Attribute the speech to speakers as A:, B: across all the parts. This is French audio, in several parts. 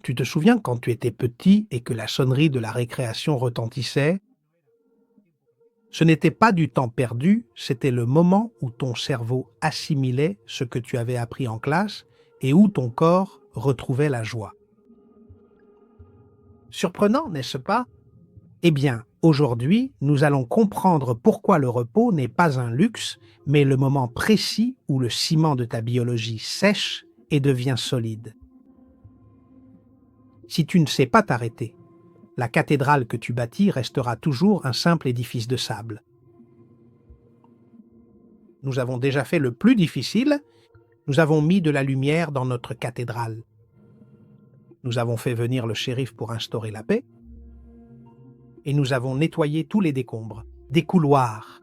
A: Tu te souviens quand tu étais petit et que la sonnerie de la récréation retentissait? Ce n'était pas du temps perdu, c'était le moment où ton cerveau assimilait ce que tu avais appris en classe et où ton corps retrouvait la joie. Surprenant, n'est-ce pas? Eh bien, aujourd'hui, nous allons comprendre pourquoi le repos n'est pas un luxe, mais le moment précis où le ciment de ta biologie sèche et devient solide. Si tu ne sais pas t'arrêter, la cathédrale que tu bâtis restera toujours un simple édifice de sable. Nous avons déjà fait le plus difficile, nous avons mis de la lumière dans notre cathédrale. Nous avons fait venir le shérif pour instaurer la paix, et nous avons nettoyé tous les décombres, des couloirs.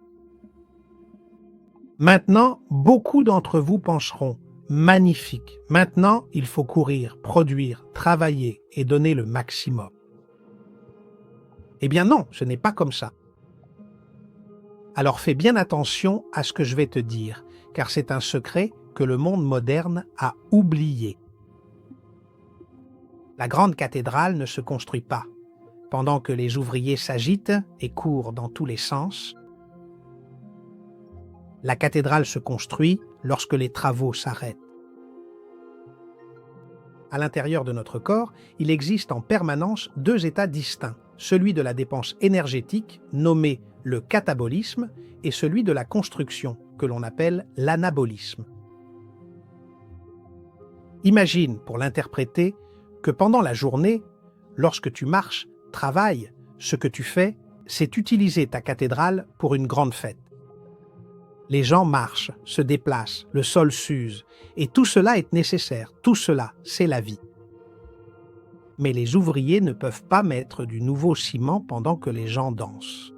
A: Maintenant, beaucoup d'entre vous penseront « magnifique, maintenant il faut courir, produire, travailler et donner le maximum ». Eh bien non, ce n'est pas comme ça. Alors fais bien attention à ce que je vais te dire, car c'est un secret que le monde moderne a oublié. La grande cathédrale ne se construit pas pendant que les ouvriers s'agitent et courent dans tous les sens. La cathédrale se construit lorsque les travaux s'arrêtent. À l'intérieur de notre corps, il existe en permanence deux états distincts, celui de la dépense énergétique, nommé le catabolisme, et celui de la construction, que l'on appelle l'anabolisme. Imagine, pour l'interpréter, que pendant la journée, lorsque tu marches, travailles, ce que tu fais, c'est utiliser ta cathédrale pour une grande fête. Les gens marchent, se déplacent, le sol s'use, et tout cela est nécessaire, tout cela, c'est la vie. Mais les ouvriers ne peuvent pas mettre du nouveau ciment pendant que les gens dansent.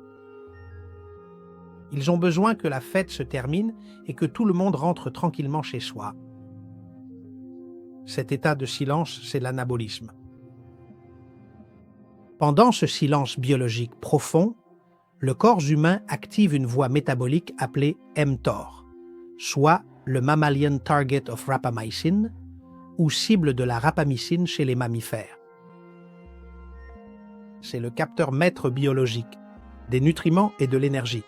A: Ils ont besoin que la fête se termine et que tout le monde rentre tranquillement chez soi. Cet état de silence, c'est l'anabolisme. Pendant ce silence biologique profond, le corps humain active une voie métabolique appelée mTOR, soit le Mammalian Target of Rapamycin, ou cible de la rapamycine chez les mammifères. C'est le capteur maître biologique, des nutriments et de l'énergie.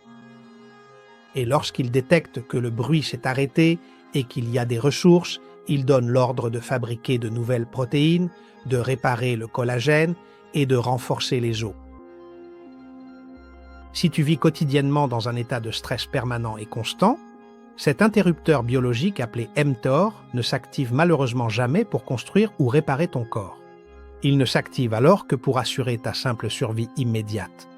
A: Et lorsqu'il détecte que le bruit s'est arrêté et qu'il y a des ressources, il donne l'ordre de fabriquer de nouvelles protéines, de réparer le collagène et de renforcer les os. Si tu vis quotidiennement dans un état de stress permanent et constant, cet interrupteur biologique appelé mTOR ne s'active malheureusement jamais pour construire ou réparer ton corps. Il ne s'active alors que pour assurer ta simple survie immédiate.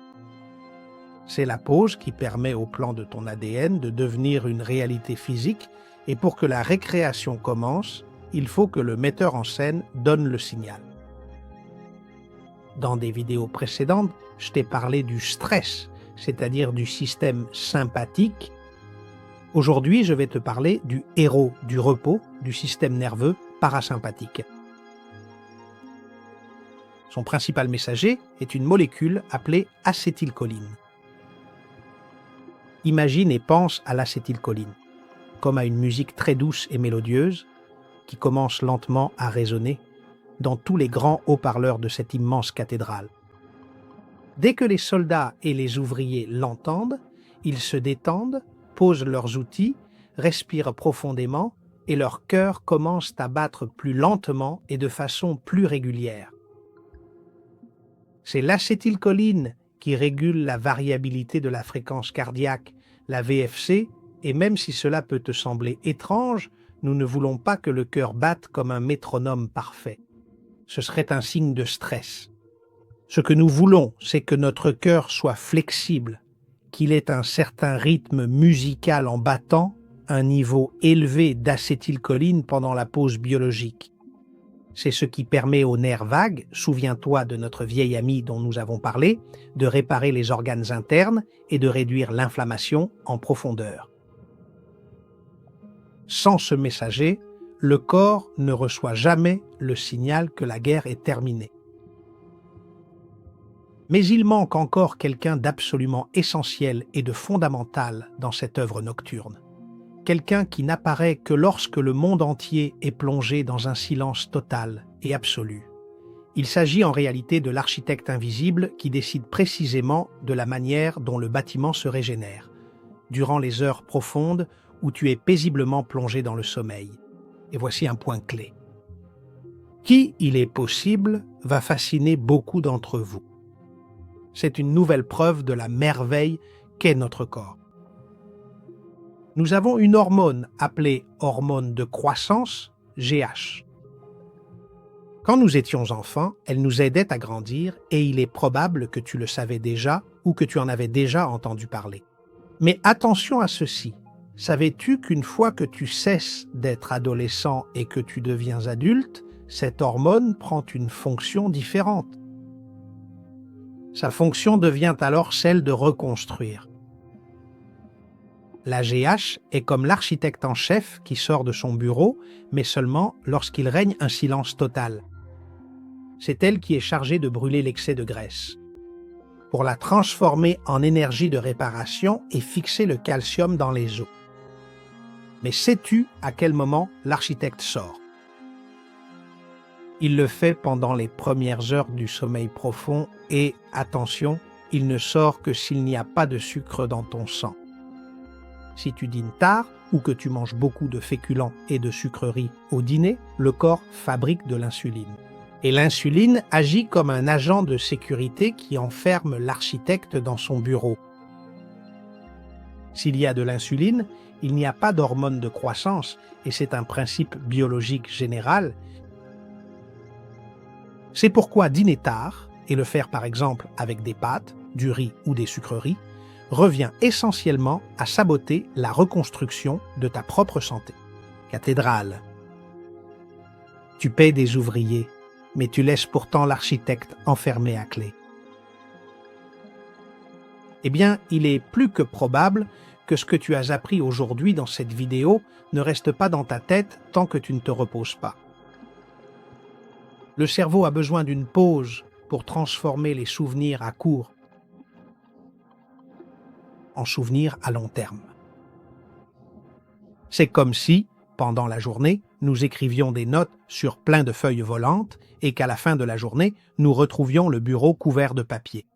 A: C'est la pause qui permet au plan de ton ADN de devenir une réalité physique, et pour que la récréation commence, il faut que le metteur en scène donne le signal. Dans des vidéos précédentes, je t'ai parlé du stress, c'est-à-dire du système sympathique. Aujourd'hui, je vais te parler du héros du repos, du système nerveux parasympathique. Son principal messager est une molécule appelée acétylcholine. Imagine et pense à l'acétylcholine, comme à une musique très douce et mélodieuse qui commence lentement à résonner dans tous les grands haut-parleurs de cette immense cathédrale. Dès que les soldats et les ouvriers l'entendent, ils se détendent, posent leurs outils, respirent profondément et leur cœur commence à battre plus lentement et de façon plus régulière. C'est l'acétylcholine qui régule la variabilité de la fréquence cardiaque, la VFC, et même si cela peut te sembler étrange, nous ne voulons pas que le cœur batte comme un métronome parfait. Ce serait un signe de stress. Ce que nous voulons, c'est que notre cœur soit flexible, qu'il ait un certain rythme musical en battant, un niveau élevé d'acétylcholine pendant la pause biologique. C'est ce qui permet aux nerfs vagues, souviens-toi de notre vieil ami dont nous avons parlé, de réparer les organes internes et de réduire l'inflammation en profondeur. Sans ce messager, le corps ne reçoit jamais le signal que la guerre est terminée. Mais il manque encore quelqu'un d'absolument essentiel et de fondamental dans cette œuvre nocturne. Quelqu'un qui n'apparaît que lorsque le monde entier est plongé dans un silence total et absolu. Il s'agit en réalité de l'architecte invisible qui décide précisément de la manière dont le bâtiment se régénère, durant les heures profondes où tu es paisiblement plongé dans le sommeil. Et voici un point clé. Qui il est possible va fasciner beaucoup d'entre vous. C'est une nouvelle preuve de la merveille qu'est notre corps. Nous avons une hormone appelée hormone de croissance, GH. Quand nous étions enfants, elle nous aidait à grandir et il est probable que tu le savais déjà ou que tu en avais déjà entendu parler. Mais attention à ceci. Savais-tu qu'une fois que tu cesses d'être adolescent et que tu deviens adulte, cette hormone prend une fonction différente? Sa fonction devient alors celle de reconstruire. La GH est comme l'architecte en chef qui sort de son bureau, mais seulement lorsqu'il règne un silence total. C'est elle qui est chargée de brûler l'excès de graisse, pour la transformer en énergie de réparation et fixer le calcium dans les os. Mais sais-tu à quel moment l'architecte sort? Il le fait pendant les premières heures du sommeil profond et, attention, il ne sort que s'il n'y a pas de sucre dans ton sang. Si tu dînes tard ou que tu manges beaucoup de féculents et de sucreries au dîner, le corps fabrique de l'insuline. Et l'insuline agit comme un agent de sécurité qui enferme l'architecte dans son bureau. S'il y a de l'insuline, il n'y a pas d'hormone de croissance et c'est un principe biologique général. C'est pourquoi dîner tard, et le faire par exemple avec des pâtes, du riz ou des sucreries, revient essentiellement à saboter la reconstruction de ta propre santé. Cathédrale. Tu paies des ouvriers, mais tu laisses pourtant l'architecte enfermé à clé. Eh bien, il est plus que probable que ce que tu as appris aujourd'hui dans cette vidéo ne reste pas dans ta tête tant que tu ne te reposes pas. Le cerveau a besoin d'une pause pour transformer les souvenirs à court en souvenirs à long terme. C'est comme si, pendant la journée, nous écrivions des notes sur plein de feuilles volantes et qu'à la fin de la journée, nous retrouvions le bureau couvert de papier.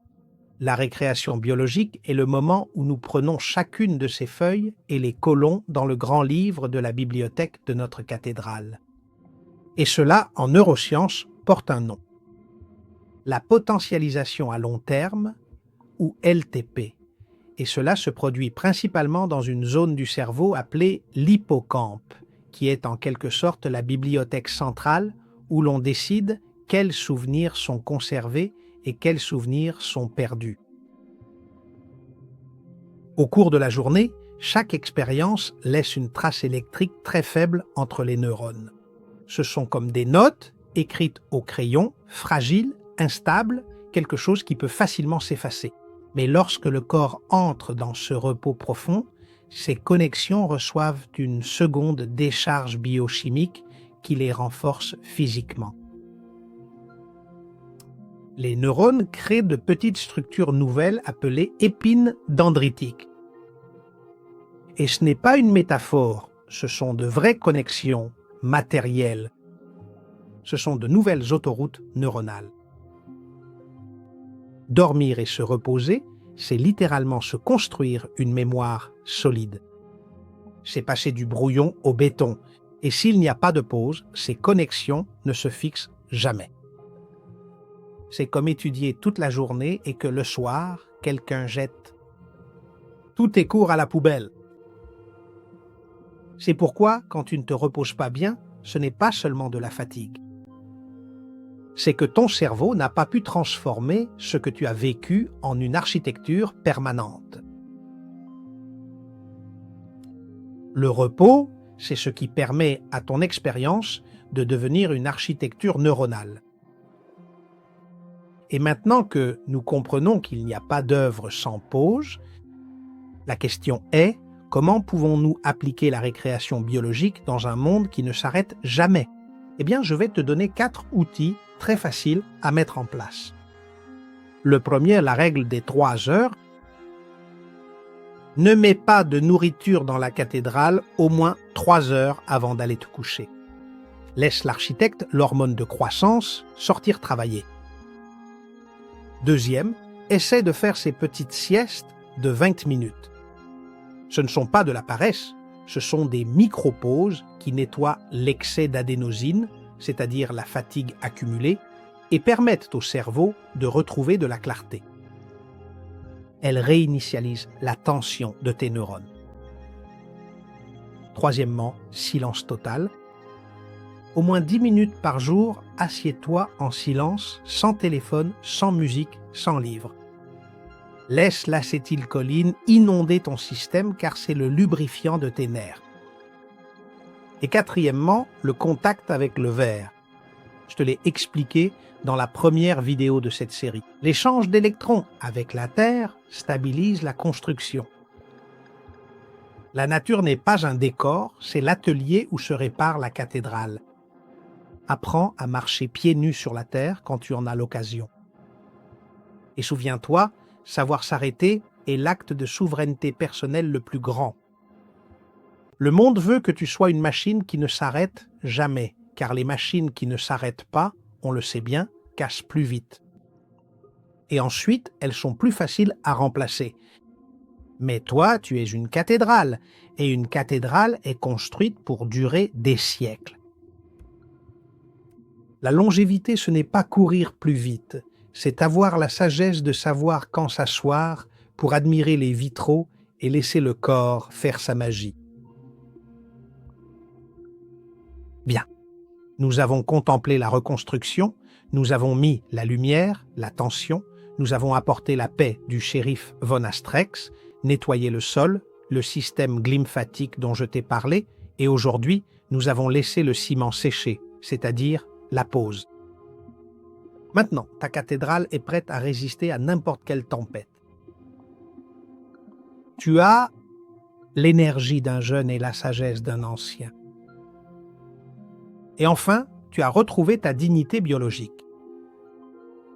A: La récréation biologique est le moment où nous prenons chacune de ces feuilles et les collons dans le grand livre de la bibliothèque de notre cathédrale. Et cela, en neurosciences, porte un nom. La potentialisation à long terme, ou LTP. Et cela se produit principalement dans une zone du cerveau appelée l'hippocampe, qui est en quelque sorte la bibliothèque centrale où l'on décide quels souvenirs sont conservés et quels souvenirs sont perdus. Au cours de la journée, chaque expérience laisse une trace électrique très faible entre les neurones. Ce sont comme des notes écrites au crayon, fragiles, instables, quelque chose qui peut facilement s'effacer. Mais lorsque le corps entre dans ce repos profond, ces connexions reçoivent une seconde décharge biochimique qui les renforce physiquement. Les neurones créent de petites structures nouvelles appelées épines dendritiques. Et ce n'est pas une métaphore, ce sont de vraies connexions matérielles. Ce sont de nouvelles autoroutes neuronales. Dormir et se reposer, c'est littéralement se construire une mémoire solide. C'est passer du brouillon au béton. Et s'il n'y a pas de pause, ces connexions ne se fixent jamais. C'est comme étudier toute la journée et que le soir, quelqu'un jette tous tes cours à la poubelle. C'est pourquoi, quand tu ne te reposes pas bien, ce n'est pas seulement de la fatigue. C'est que ton cerveau n'a pas pu transformer ce que tu as vécu en une architecture permanente. Le repos, c'est ce qui permet à ton expérience de devenir une architecture neuronale. Et maintenant que nous comprenons qu'il n'y a pas d'œuvre sans pause, la question est, comment pouvons-nous appliquer la récréation biologique dans un monde qui ne s'arrête jamais? Eh bien, je vais te donner 4 outils très faciles à mettre en place. Le premier, la règle des 3 heures. Ne mets pas de nourriture dans la cathédrale au moins 3 heures avant d'aller te coucher. Laisse l'architecte, l'hormone de croissance, sortir travailler. Deuxième, essaie de faire ces petites siestes de 20 minutes. Ce ne sont pas de la paresse, ce sont des micro-pauses qui nettoient l'excès d'adénosine, c'est-à-dire la fatigue accumulée, et permettent au cerveau de retrouver de la clarté. Elles réinitialisent la tension de tes neurones. Troisièmement, silence total. Au moins 10 minutes par jour, assieds-toi en silence, sans téléphone, sans musique, sans livre. Laisse l'acétylcholine inonder ton système car c'est le lubrifiant de tes nerfs. Et quatrièmement, le contact avec le verre. Je te l'ai expliqué dans la première vidéo de cette série. L'échange d'électrons avec la Terre stabilise la construction. La nature n'est pas un décor, c'est l'atelier où se répare la cathédrale. Apprends à marcher pieds nus sur la terre quand tu en as l'occasion. Et souviens-toi, savoir s'arrêter est l'acte de souveraineté personnelle le plus grand. Le monde veut que tu sois une machine qui ne s'arrête jamais, car les machines qui ne s'arrêtent pas, on le sait bien, cassent plus vite. Et ensuite, elles sont plus faciles à remplacer. Mais toi, tu es une cathédrale, et une cathédrale est construite pour durer des siècles. La longévité, ce n'est pas courir plus vite, c'est avoir la sagesse de savoir quand s'asseoir pour admirer les vitraux et laisser le corps faire sa magie. Bien, nous avons contemplé la reconstruction, nous avons mis la lumière, la tension, nous avons apporté la paix du shérif von Astrex, nettoyé le sol, le système glymphatique dont je t'ai parlé, et aujourd'hui, nous avons laissé le ciment sécher, c'est-à-dire la pause. Maintenant, ta cathédrale est prête à résister à n'importe quelle tempête. Tu as l'énergie d'un jeune et la sagesse d'un ancien. Et enfin, tu as retrouvé ta dignité biologique.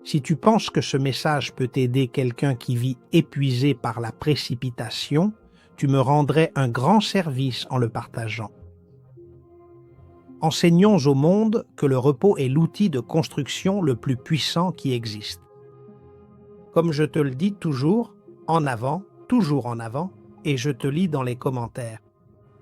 A: Si tu penses que ce message peut aider quelqu'un qui vit épuisé par la précipitation, tu me rendrais un grand service en le partageant. Enseignons au monde que le repos est l'outil de construction le plus puissant qui existe. Comme je te le dis toujours en avant, et je te lis dans les commentaires.